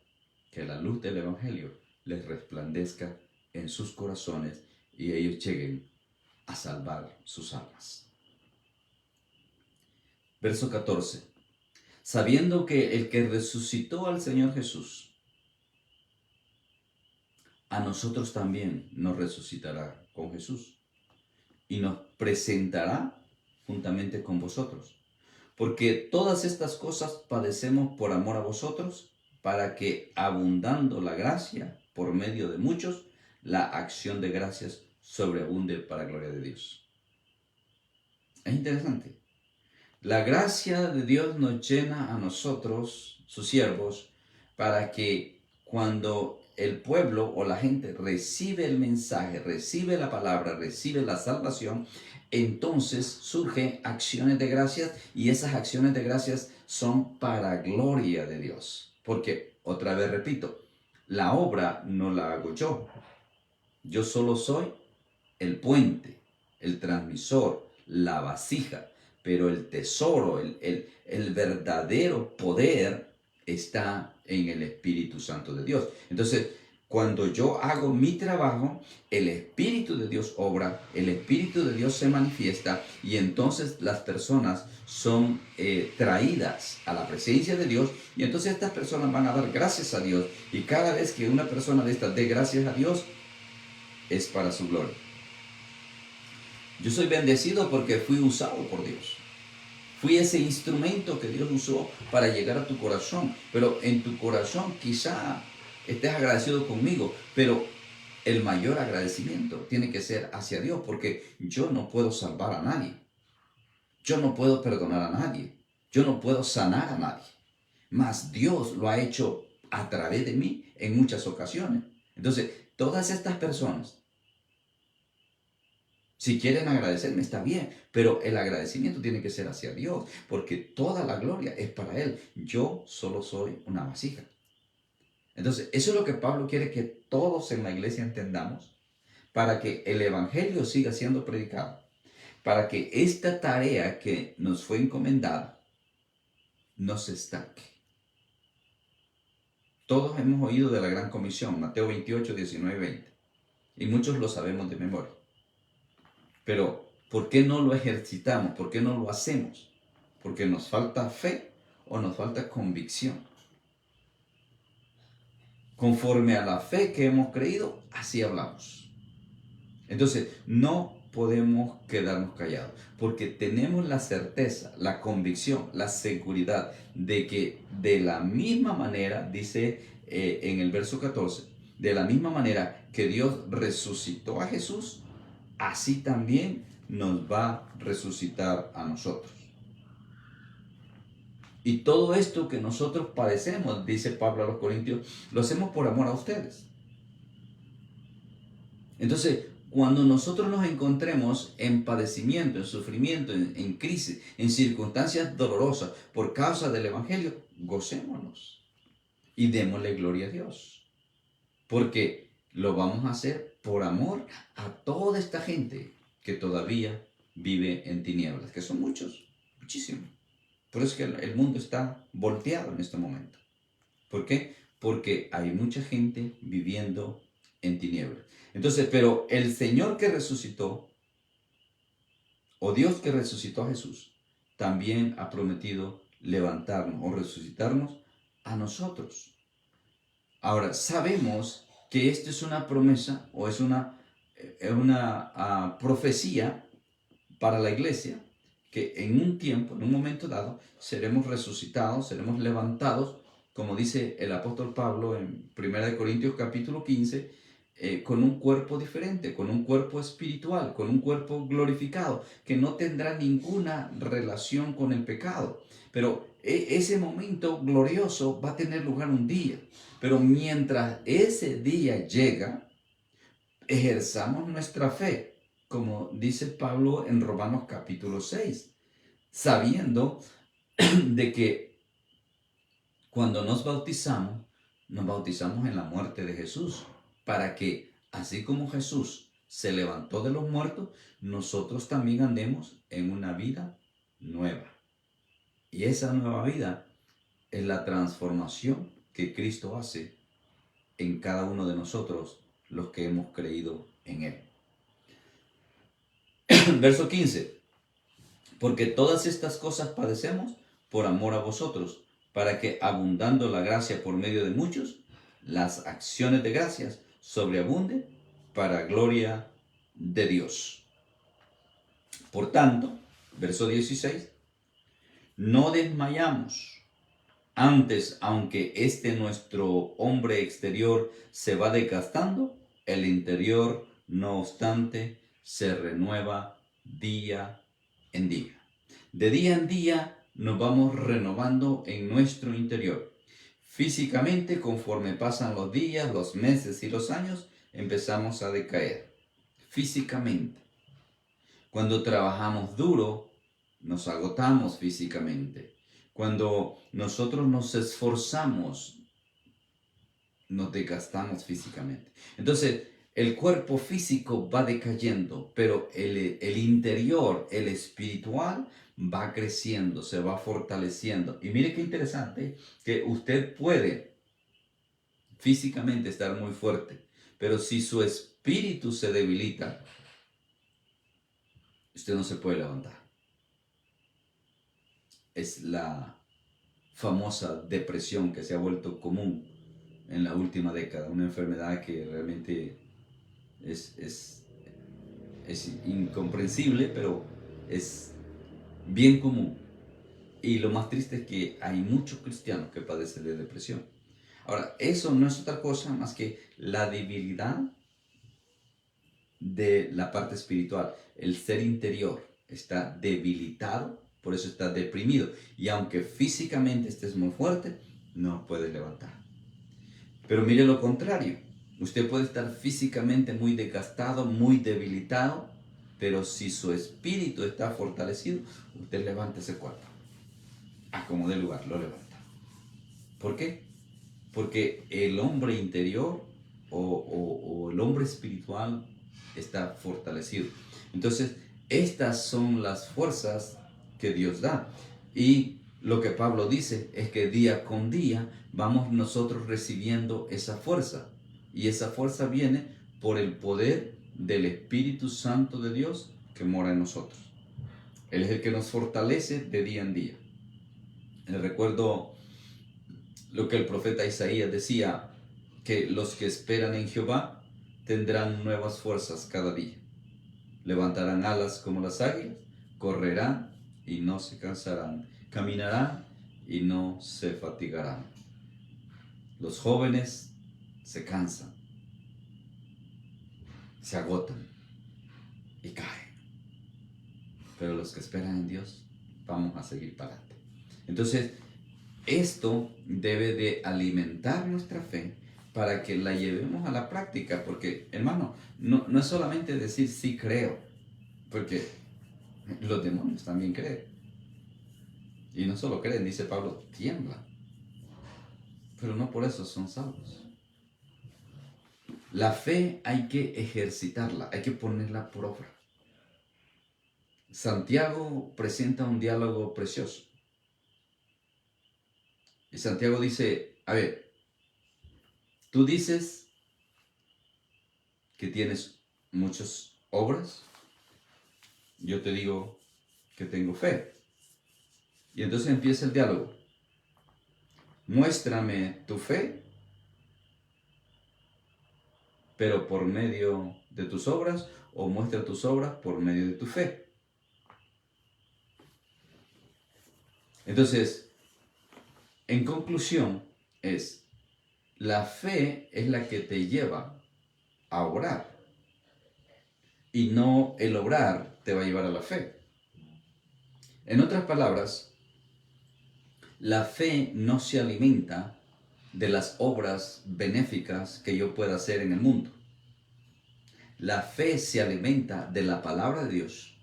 que la luz del Evangelio les resplandezca en sus corazones y ellos lleguen a salvar sus almas. Verso 14. Sabiendo que el que resucitó al Señor Jesús, a nosotros también nos resucitará con Jesús y nos presentará juntamente con vosotros. Porque todas estas cosas padecemos por amor a vosotros, para que abundando la gracia por medio de muchos, la acción de gracias sobreabunde para gloria de Dios. Es interesante. La gracia de Dios nos llena a nosotros, sus siervos, para que cuando el pueblo o la gente recibe el mensaje, recibe la palabra, recibe la salvación, entonces surgen acciones de gracias y esas acciones de gracias son para gloria de Dios. Porque, otra vez repito, la obra no la hago yo. Yo solo soy el puente, el transmisor, la vasija. Pero el tesoro, el verdadero poder está en el Espíritu Santo de Dios. Entonces, cuando yo hago mi trabajo, el Espíritu de Dios obra, el Espíritu de Dios se manifiesta y entonces las personas son traídas a la presencia de Dios y entonces estas personas van a dar gracias a Dios y cada vez que una persona de estas dé gracias a Dios, es para su gloria. Yo soy bendecido porque fui usado por Dios. Fui ese instrumento que Dios usó para llegar a tu corazón. Pero en tu corazón quizá estés agradecido conmigo, pero el mayor agradecimiento tiene que ser hacia Dios, porque yo no puedo salvar a nadie. Yo no puedo perdonar a nadie. Yo no puedo sanar a nadie. Mas Dios lo ha hecho a través de mí en muchas ocasiones. Entonces, todas estas personas, si quieren agradecerme, está bien, pero el agradecimiento tiene que ser hacia Dios, porque toda la gloria es para Él. Yo solo soy una vasija. Entonces, eso es lo que Pablo quiere que todos en la iglesia entendamos, para que el Evangelio siga siendo predicado, para que esta tarea que nos fue encomendada no se estanque. Todos hemos oído de la Gran Comisión, Mateo 28, 19 y 20, y muchos lo sabemos de memoria. Pero, ¿por qué no lo ejercitamos? ¿Por qué no lo hacemos? ¿Porque nos falta fe o nos falta convicción? Conforme a la fe que hemos creído, así hablamos. Entonces, no podemos quedarnos callados, porque tenemos la certeza, la convicción, la seguridad de que de la misma manera, dice en el verso 14, de la misma manera que Dios resucitó a Jesús, así también nos va a resucitar a nosotros. Y todo esto que nosotros padecemos, dice Pablo a los Corintios, lo hacemos por amor a ustedes. Entonces, cuando nosotros nos encontremos en padecimiento, en sufrimiento, en crisis, en circunstancias dolorosas por causa del Evangelio, gocémonos y démosle gloria a Dios. Porque lo vamos a hacer por amor a toda esta gente que todavía vive en tinieblas, que son muchos, muchísimos. Por eso es que el mundo está volteado en este momento. ¿Por qué? Porque hay mucha gente viviendo en tinieblas. Entonces, pero el Señor que resucitó, o Dios que resucitó a Jesús, también ha prometido levantarnos o resucitarnos a nosotros. Ahora, sabemos que esto es una promesa o es una profecía para la iglesia, que en un tiempo, en un momento dado, seremos resucitados, seremos levantados, como dice el apóstol Pablo en 1 Corintios capítulo 15, con un cuerpo diferente, con un cuerpo espiritual, con un cuerpo glorificado, que no tendrá ninguna relación con el pecado. Pero ese momento glorioso va a tener lugar un día. Pero mientras ese día llega, ejerzamos nuestra fe, como dice Pablo en Romanos capítulo 6, sabiendo de que cuando nos bautizamos en la muerte de Jesús, para que así como Jesús se levantó de los muertos, nosotros también andemos en una vida nueva. Y esa nueva vida es la transformación que Cristo hace en cada uno de nosotros, los que hemos creído en Él. Verso 15. Porque todas estas cosas padecemos por amor a vosotros, para que abundando la gracia por medio de muchos, las acciones de gracias sobreabunden para gloria de Dios. Por tanto, verso 16, no desmayamos. Antes, aunque este nuestro hombre exterior se va desgastando, el interior, no obstante, se renueva día en día. De día en día nos vamos renovando en nuestro interior. Físicamente, conforme pasan los días, los meses y los años, empezamos a decaer. Físicamente. Cuando trabajamos duro, nos agotamos físicamente. Cuando nosotros nos esforzamos, nos desgastamos físicamente. Entonces, el cuerpo físico va decayendo, pero el interior, el espiritual, va creciendo, se va fortaleciendo. Y mire qué interesante, que usted puede físicamente estar muy fuerte, pero si su espíritu se debilita, usted no se puede levantar. Es la famosa depresión que se ha vuelto común en la última década, una enfermedad que realmente es incomprensible, pero es bien común. Y lo más triste es que hay muchos cristianos que padecen de depresión. Ahora, eso no es otra cosa más que la debilidad de la parte espiritual. El ser interior está debilitado, por eso está deprimido. Y aunque físicamente estés muy fuerte, no puedes levantar. Pero mire lo contrario. Usted puede estar físicamente muy desgastado, muy debilitado, pero si su espíritu está fortalecido, usted levanta ese cuerpo. A como dé lugar, lo levanta. ¿Por qué? Porque el hombre interior o el hombre espiritual está fortalecido. Entonces, estas son las fuerzas que Dios da. Y lo que Pablo dice es que día con día vamos nosotros recibiendo esa fuerza. Y esa fuerza viene por el poder del Espíritu Santo de Dios que mora en nosotros. Él es el que nos fortalece de día en día. Recuerdo lo que el profeta Isaías decía, que los que esperan en Jehová tendrán nuevas fuerzas cada día. Levantarán alas como las águilas, correrán y no se cansarán, caminarán y no se fatigarán. Los jóvenes se cansan, se agotan y caen. Pero los que esperan en Dios, vamos a seguir para adelante. Entonces, esto debe de alimentar nuestra fe para que la llevemos a la práctica, porque, hermano, no es solamente decir sí creo, porque los demonios también creen. Y no solo creen, dice Pablo, tiemblan. Pero no por eso son salvos. La fe hay que ejercitarla, hay que ponerla por obra. Santiago presenta un diálogo precioso. Y Santiago dice, a ver, tú dices que tienes muchas obras, yo te digo que tengo fe. Y entonces empieza el diálogo. Muéstrame tu fe, pero por medio de tus obras, o muestra tus obras por medio de tu fe. Entonces, en conclusión, la fe es la que te lleva a obrar. Y no el obrar te va a llevar a la fe. En otras palabras, la fe no se alimenta de las obras benéficas que yo pueda hacer en el mundo. La fe se alimenta de la palabra de Dios.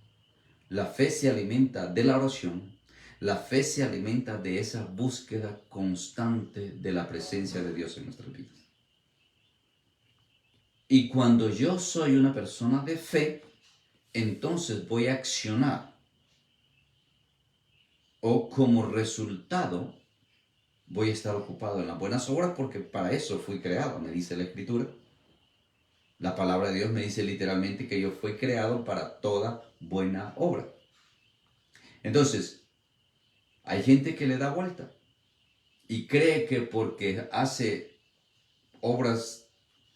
La fe se alimenta de la oración. La fe se alimenta de esa búsqueda constante de la presencia de Dios en nuestras vidas. Y cuando yo soy una persona de fe, entonces voy a accionar. O como resultado, voy a estar ocupado en las buenas obras porque para eso fui creado, me dice la Escritura. La palabra de Dios me dice literalmente que yo fui creado para toda buena obra. Entonces, hay gente que le da vuelta y cree que porque hace obras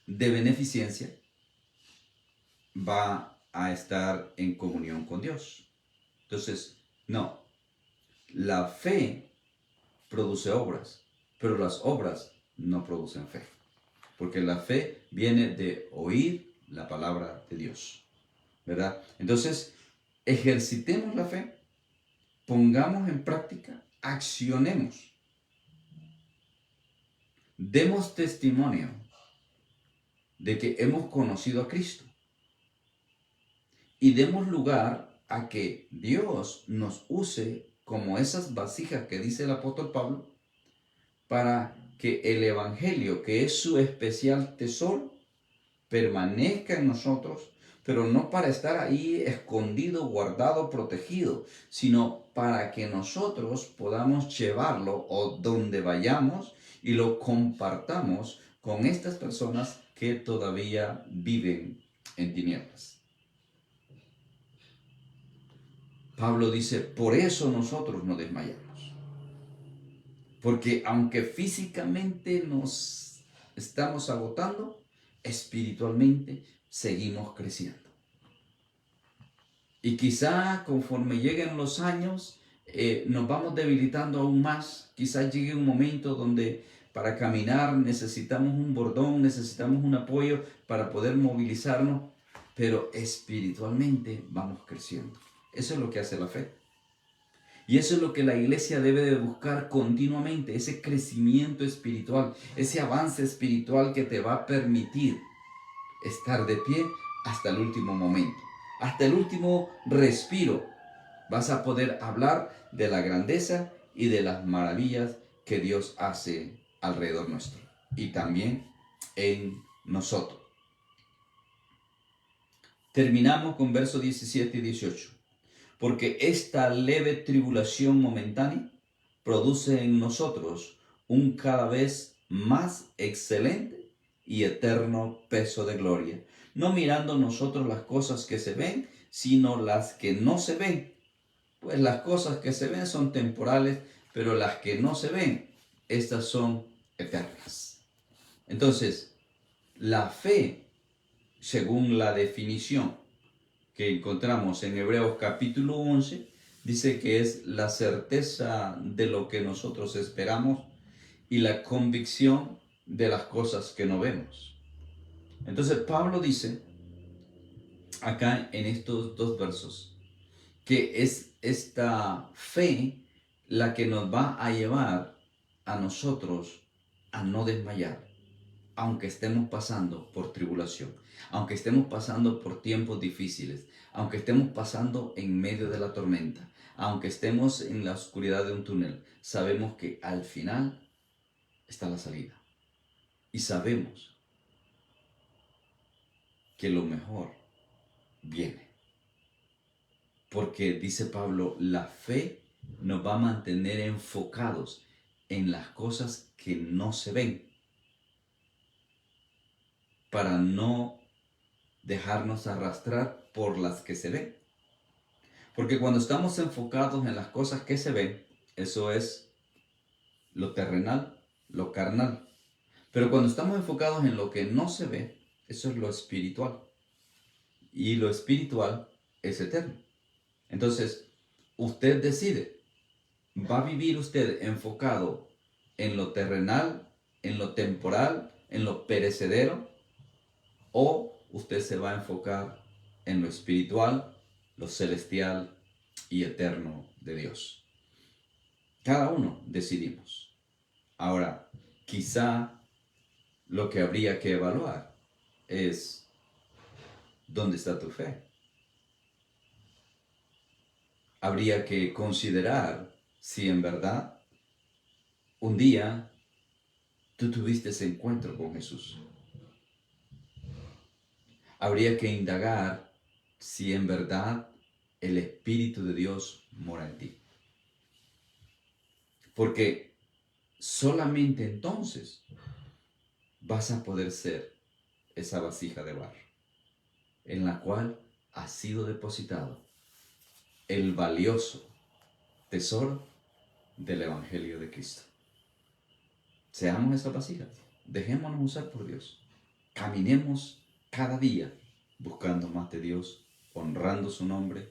de beneficencia va a estar en comunión con Dios. Entonces, no. La fe produce obras, pero las obras no producen fe. Porque la fe viene de oír la palabra de Dios, ¿verdad? Entonces, ejercitemos la fe, pongamos en práctica, accionemos. Demos testimonio de que hemos conocido a Cristo. Y demos lugar a que Dios nos use como esas vasijas que dice el apóstol Pablo, para que el Evangelio, que es su especial tesoro, permanezca en nosotros, pero no para estar ahí escondido, guardado, protegido, sino para que nosotros podamos llevarlo o donde vayamos y lo compartamos con estas personas que todavía viven en tinieblas. Pablo dice, por eso nosotros no desmayamos. Porque aunque físicamente nos estamos agotando, espiritualmente seguimos creciendo. Y quizá conforme lleguen los años, nos vamos debilitando aún más. Quizá llegue un momento donde para caminar necesitamos un bordón, necesitamos un apoyo para poder movilizarnos, pero espiritualmente vamos creciendo. Eso es lo que hace la fe. Y eso es lo que la iglesia debe de buscar continuamente, ese crecimiento espiritual, ese avance espiritual que te va a permitir estar de pie hasta el último momento, hasta el último respiro. Vas a poder hablar de la grandeza y de las maravillas que Dios hace alrededor nuestro y también en nosotros. Terminamos con versos 17 y 18. Porque esta leve tribulación momentánea produce en nosotros un cada vez más excelente y eterno peso de gloria, no mirando nosotros las cosas que se ven, sino las que no se ven. Pues las cosas que se ven son temporales, pero las que no se ven, estas son eternas. Entonces, la fe, según la definición que encontramos en Hebreos capítulo 11, dice que es la certeza de lo que nosotros esperamos y la convicción de las cosas que no vemos. Entonces Pablo dice acá en estos dos versos que es esta fe la que nos va a llevar a nosotros a no desmayar, aunque estemos pasando por tribulación, aunque estemos pasando por tiempos difíciles, aunque estemos pasando en medio de la tormenta, aunque estemos en la oscuridad de un túnel, sabemos que al final está la salida. Y sabemos que lo mejor viene. Porque dice Pablo, la fe nos va a mantener enfocados en las cosas que no se ven, para no dejarnos arrastrar por las que se ven. Porque cuando estamos enfocados en las cosas que se ven, eso es lo terrenal, lo carnal. Pero cuando estamos enfocados en lo que no se ve, eso es lo espiritual. Y lo espiritual es eterno. Entonces, usted decide, ¿va a vivir usted enfocado en lo terrenal, en lo temporal, en lo perecedero? ¿O usted se va a enfocar en lo espiritual, lo celestial y eterno de Dios? Cada uno decidimos. Ahora, quizá lo que habría que evaluar es ¿dónde está tu fe? Habría que considerar si en verdad un día tú tuviste ese encuentro con Jesús. Habría que indagar si en verdad el Espíritu de Dios mora en ti. Porque solamente entonces vas a poder ser esa vasija de barro en la cual ha sido depositado el valioso tesoro del Evangelio de Cristo. Seamos esas vasijas, dejémonos usar por Dios, caminemos cada día buscando más de Dios, honrando su nombre,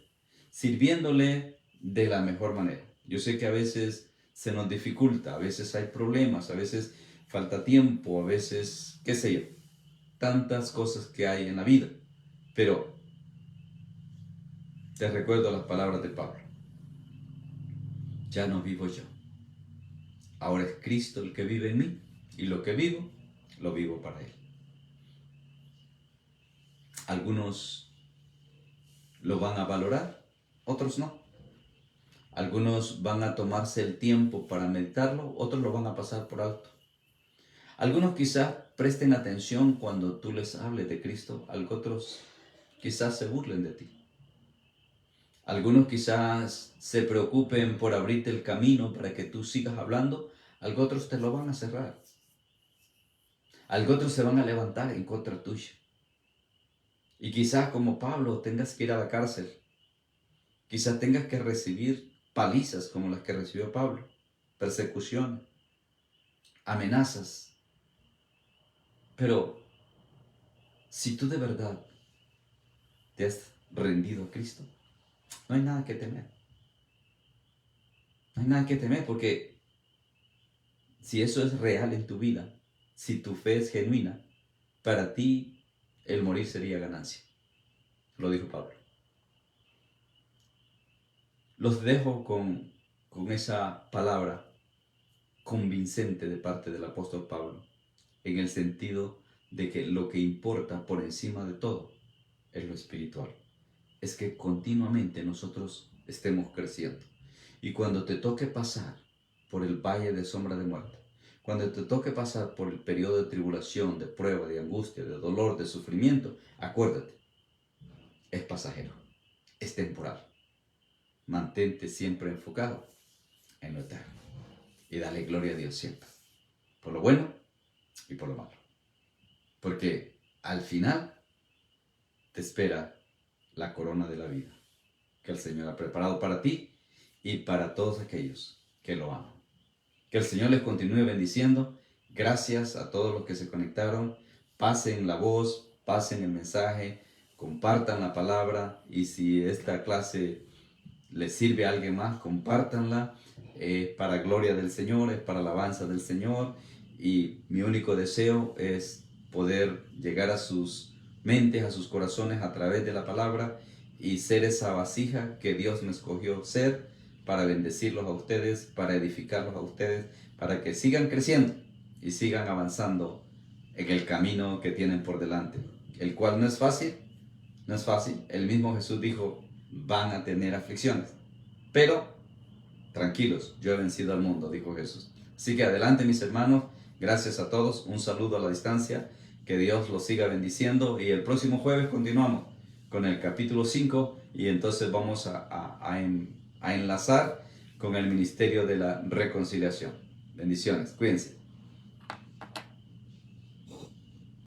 sirviéndole de la mejor manera. Yo sé que a veces se nos dificulta, a veces hay problemas, a veces falta tiempo, a veces, qué sé yo, tantas cosas que hay en la vida. Pero te recuerdo las palabras de Pablo. Ya no vivo yo. Ahora es Cristo el que vive en mí y lo que vivo, lo vivo para Él. Algunos lo van a valorar, otros no. Algunos van a tomarse el tiempo para meditarlo, otros lo van a pasar por alto. Algunos quizás presten atención cuando tú les hables de Cristo, otros quizás se burlen de ti. Algunos quizás se preocupen por abrirte el camino para que tú sigas hablando, otros te lo van a cerrar. Otros se van a levantar en contra tuya. Y quizás como Pablo tengas que ir a la cárcel. Quizás tengas que recibir palizas como las que recibió Pablo, persecución, amenazas. Pero si tú de verdad te has rendido a Cristo, no hay nada que temer. No hay nada que temer porque si eso es real en tu vida, si tu fe es genuina, para ti el morir sería ganancia. Lo dijo Pablo. Los dejo con esa palabra convincente de parte del apóstol Pablo, en el sentido de que lo que importa por encima de todo es lo espiritual. Es que continuamente nosotros estemos creciendo. Y cuando te toque pasar por el valle de sombra de muerte, cuando te toque pasar por el periodo de tribulación, de prueba, de angustia, de dolor, de sufrimiento, acuérdate, es pasajero, es temporal. Mantente siempre enfocado en lo eterno y dale gloria a Dios siempre, por lo bueno y por lo malo. Porque al final te espera la corona de la vida que el Señor ha preparado para ti y para todos aquellos que lo aman. Que el Señor les continúe bendiciendo. Gracias a todos los que se conectaron. Pasen la voz, pasen el mensaje, compartan la palabra, y si esta clase les sirve a alguien más, compártanla. Para gloria del Señor, es para alabanza del Señor, y mi único deseo es poder llegar a sus mentes, a sus corazones a través de la palabra, y ser esa vasija que Dios me escogió ser para bendecirlos a ustedes, para edificarlos a ustedes, para que sigan creciendo y sigan avanzando en el camino que tienen por delante, el cual no es fácil, no es fácil. El mismo Jesús dijo, van a tener aflicciones, pero tranquilos, yo he vencido al mundo, dijo Jesús. Así que adelante, mis hermanos, gracias a todos, un saludo a la distancia, que Dios los siga bendiciendo, y el próximo jueves continuamos con el capítulo 5, y entonces vamos a enlazar con el ministerio de la reconciliación. Bendiciones, cuídense.